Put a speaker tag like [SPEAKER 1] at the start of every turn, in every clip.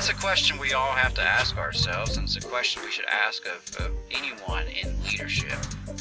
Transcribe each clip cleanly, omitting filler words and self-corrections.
[SPEAKER 1] that's a question we all have to ask ourselves, and it's a question we should ask of anyone in leadership.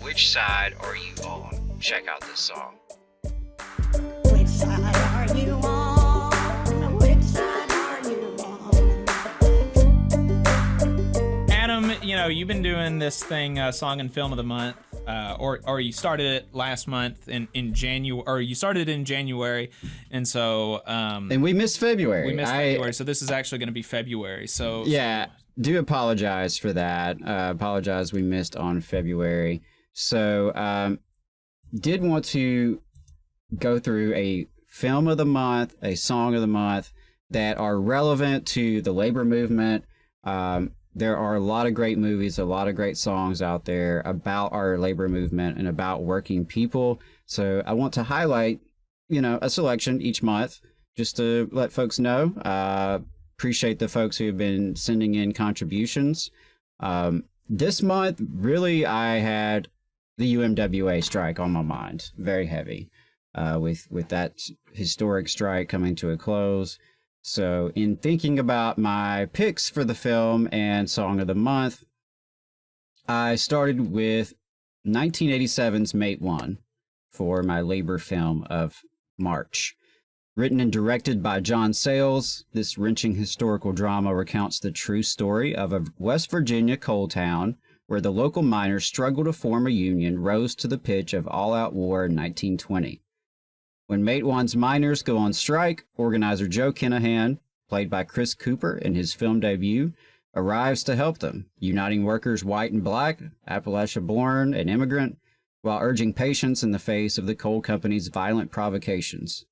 [SPEAKER 1] Which side are you on? Check out this song.
[SPEAKER 2] Which side are you on? Which side are you on?
[SPEAKER 3] Adam, you've been doing this thing, Song and Film of the Month, or you started it last month in January, or you started in January, and so
[SPEAKER 4] and we missed February.
[SPEAKER 3] February, so this is actually going to be February. So
[SPEAKER 4] yeah, do apologize for that. Apologize we missed on February. So did want to go through a film of the month, a song of the month that are relevant to the labor movement. There are a lot of great movies, a lot of great songs out there about our labor movement and about working people. So I want to highlight, a selection each month just to let folks know. Appreciate the folks who have been sending in contributions. This month, really, I had the UMWA strike on my mind, very heavy, with that historic strike coming to a close. So in thinking about my picks for the film and song of the month, I started with 1987's Matewan for my labor film of March. Written and directed by John Sayles, this wrenching historical drama recounts the true story of a West Virginia coal town where the local miners struggled to form a union rose to the pitch of all-out war in 1920. When Matewan's miners go on strike, organizer Joe Kinahan, played by Chris Cooper in his film debut, arrives to help them, uniting workers white and black, Appalachia-born and immigrant, while urging patience in the face of the coal company's violent provocations.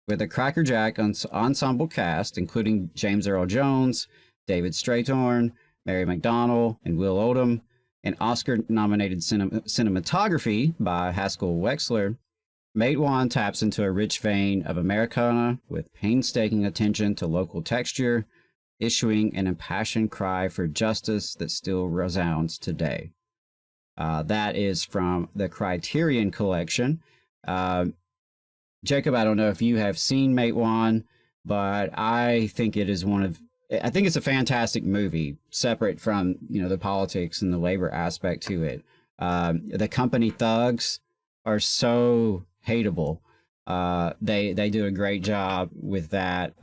[SPEAKER 4] With a crackerjack ensemble cast, including James Earl Jones, David Strathorn, Mary McDonnell, and Will Oldham, and Oscar-nominated cinematography by Haskell Wexler, Matewan taps into a rich vein of Americana with painstaking attention to local texture, issuing an impassioned cry for justice that still resounds today. That is from the Criterion Collection. Jacob, I don't know if you have seen Matewan, but I think it is I think it's a fantastic movie, separate from, the politics and the labor aspect to it. The company thugs are so hateable. They do a great job with that.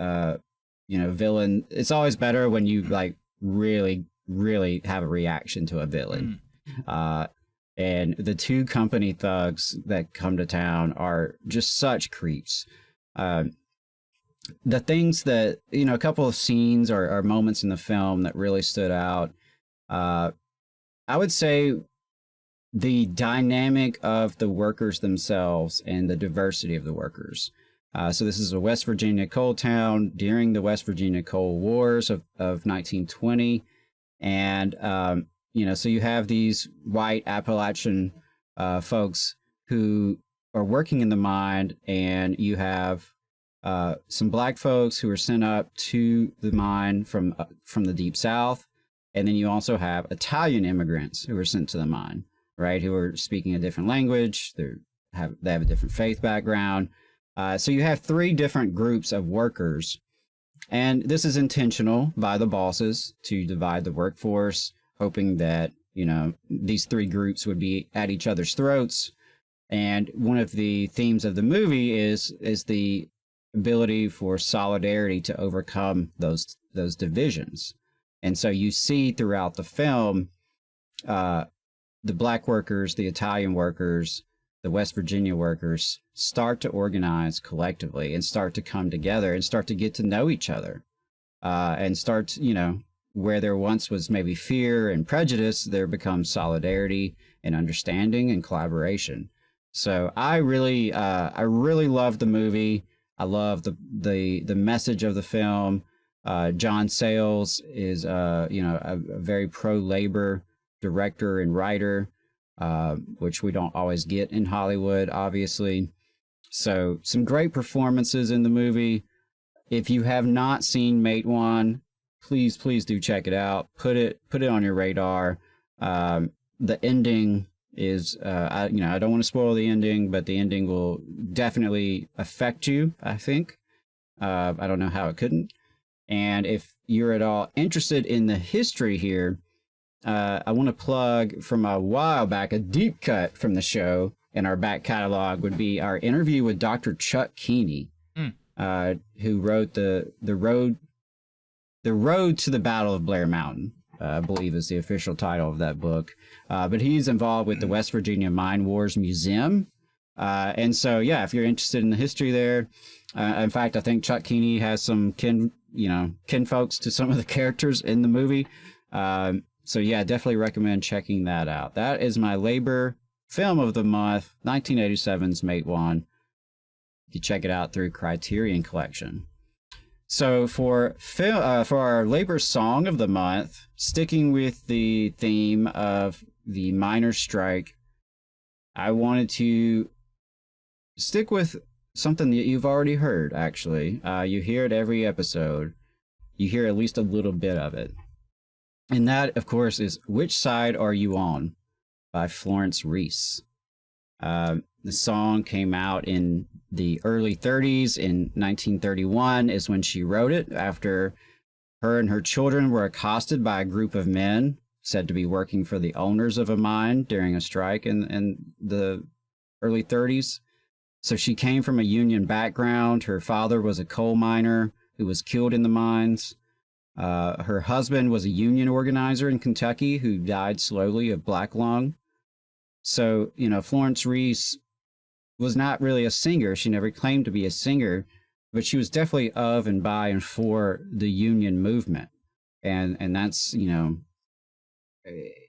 [SPEAKER 4] Villain. It's always better when you really, really have a reaction to a villain. And the two company thugs that come to town are just such creeps. The things that, a couple of scenes or moments in the film that really stood out. I would say the dynamic of the workers themselves and the diversity of the workers. So this is a West Virginia coal town during the West Virginia Coal Wars of 1920. And, so you have these white Appalachian folks who are working in the mine, and you have some black folks who are sent up to the mine from the Deep South. And then you also have Italian immigrants who are sent to the mine, right, who are speaking a different language, they have a different faith background. So you have three different groups of workers, and this is intentional by the bosses to divide the workforce, hoping that, these three groups would be at each other's throats. And one of the themes of the movie is the ability for solidarity to overcome those divisions. And so you see throughout the film, the black workers, the Italian workers, the West Virginia workers start to organize collectively and start to come together and start to get to know each other, and start, where there once was maybe fear and prejudice, there becomes solidarity and understanding and collaboration. So I really love the movie. I love the message of the film. John Sayles is, a very pro-labor director and writer, which we don't always get in Hollywood, obviously. So some great performances in the movie. If you have not seen Matewan, please do check it out. Put it on your radar. The ending is, I don't want to spoil the ending, but the ending will definitely affect you, I think. I don't know how it couldn't. And if you're at all interested in the history here, I want to plug from a while back, a deep cut from the show in our back catalog would be our interview with Dr. Chuck Keeney, who wrote the road to the Battle of Blair Mountain, I believe is the official title of that book. But he's involved with the West Virginia Mine Wars Museum. And so, yeah, if you're interested in the history there, in fact, I think Chuck Keeney has some kin folks to some of the characters in the movie. So yeah, definitely recommend checking that out. That is my labor film of the month, 1987's Matewan. You can check it out through Criterion Collection. So for our labor song of the month, sticking with the theme of the miners' strike, I wanted to stick with something that you've already heard, actually. You hear it every episode. You hear at least a little bit of it. And that, of course, is Which Side Are You On by Florence Reece. The song came out in the early 30s. In 1931 is when she wrote it, after her and her children were accosted by a group of men said to be working for the owners of a mine during a strike in the early 30s. So she came from a union background. Her father was a coal miner who was killed in the mines. Her husband was a union organizer in Kentucky who died slowly of black lung. So, Florence Reece was not really a singer. She never claimed to be a singer, but she was definitely of and by and for the union movement. And that's,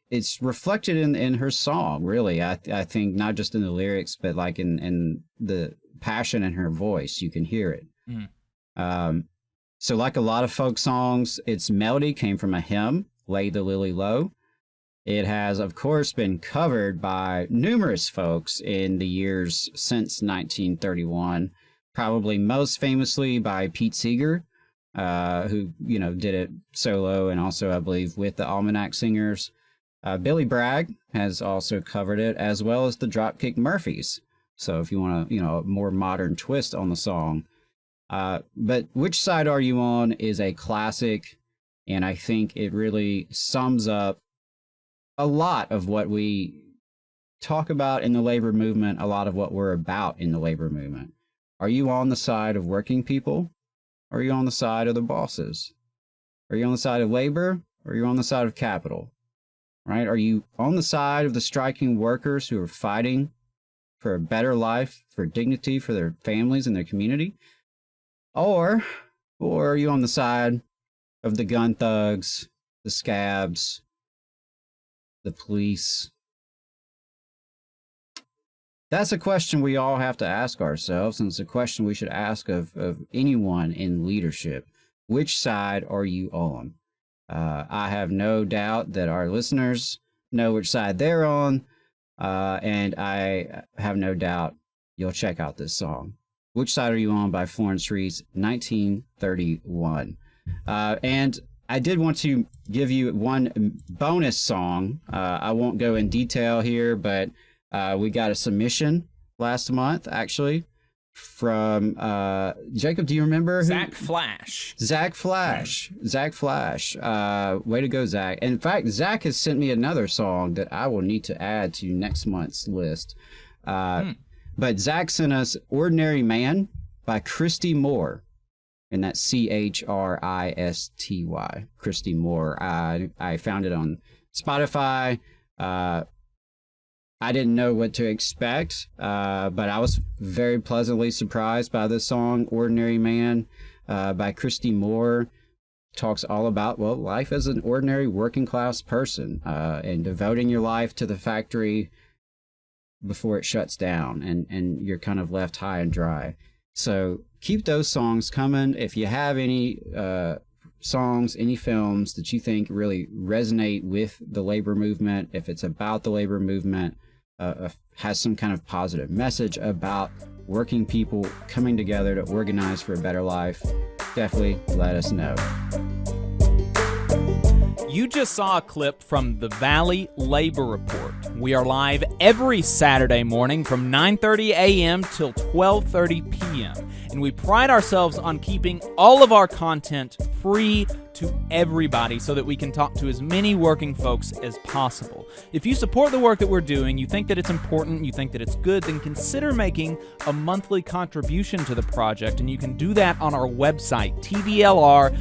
[SPEAKER 4] it's reflected in her song, really. I think not just in the lyrics, but like in the passion in her voice, you can hear it. So like a lot of folk songs, its melody came from a hymn, Lay the Lily Low. It has, of course, been covered by numerous folks in the years since 1931, probably most famously by Pete Seeger, who, did it solo and also, I believe, with the Almanac Singers. Billy Bragg has also covered it, as well as the Dropkick Murphys. So if you want a more modern twist on the song. But Which Side Are You On is a classic, and I think it really sums up a lot of what we talk about in the labor movement, a lot of what we're about in the labor movement. Are you on the side of working people? Or are you on the side of the bosses? Are you on the side of labor? Or are you on the side of capital? Right? Are you on the side of the striking workers who are fighting for a better life, for dignity, for their families and their community? Or are you on the side of the gun thugs, the scabs, the police? That's a question we all have to ask ourselves, and it's a question we should ask of anyone in leadership. Which side are you on? I have no doubt that our listeners know which side they're on, and I have no doubt you'll check out this song. Which Side Are You On by Florence Reece, 1931. And I did want to give you one bonus song. I won't go in detail here, but we got a submission last month, actually, from Jacob. Do you remember?
[SPEAKER 3] Zach Flash.
[SPEAKER 4] Zach Flash. Way to go, Zach. In fact, Zach has sent me another song that I will need to add to next month's list. But Zach sent us Ordinary Man by Christy Moore. And that's Christy, Christy Moore. I found it on Spotify. I didn't know what to expect, but I was very pleasantly surprised by this song, Ordinary Man, by Christy Moore. Talks all about, life as an ordinary working class person, and devoting your life to the factory before it shuts down, and you're kind of left high and dry. So keep those songs coming. If you have any songs, any films that you think really resonate with the labor movement, if it's about the labor movement, has some kind of positive message about working people coming together to organize for a better life, definitely let us know.
[SPEAKER 3] You just saw a clip from the Valley Labor Report. We are live every Saturday morning from 9:30 a.m. till 12:30 p.m. And we pride ourselves on keeping all of our content free to everybody so that we can talk to as many working folks as possible. If you support the work that we're doing, you think that it's important, you think that it's good, then consider making a monthly contribution to the project, and you can do that on our website, tvlr.fm.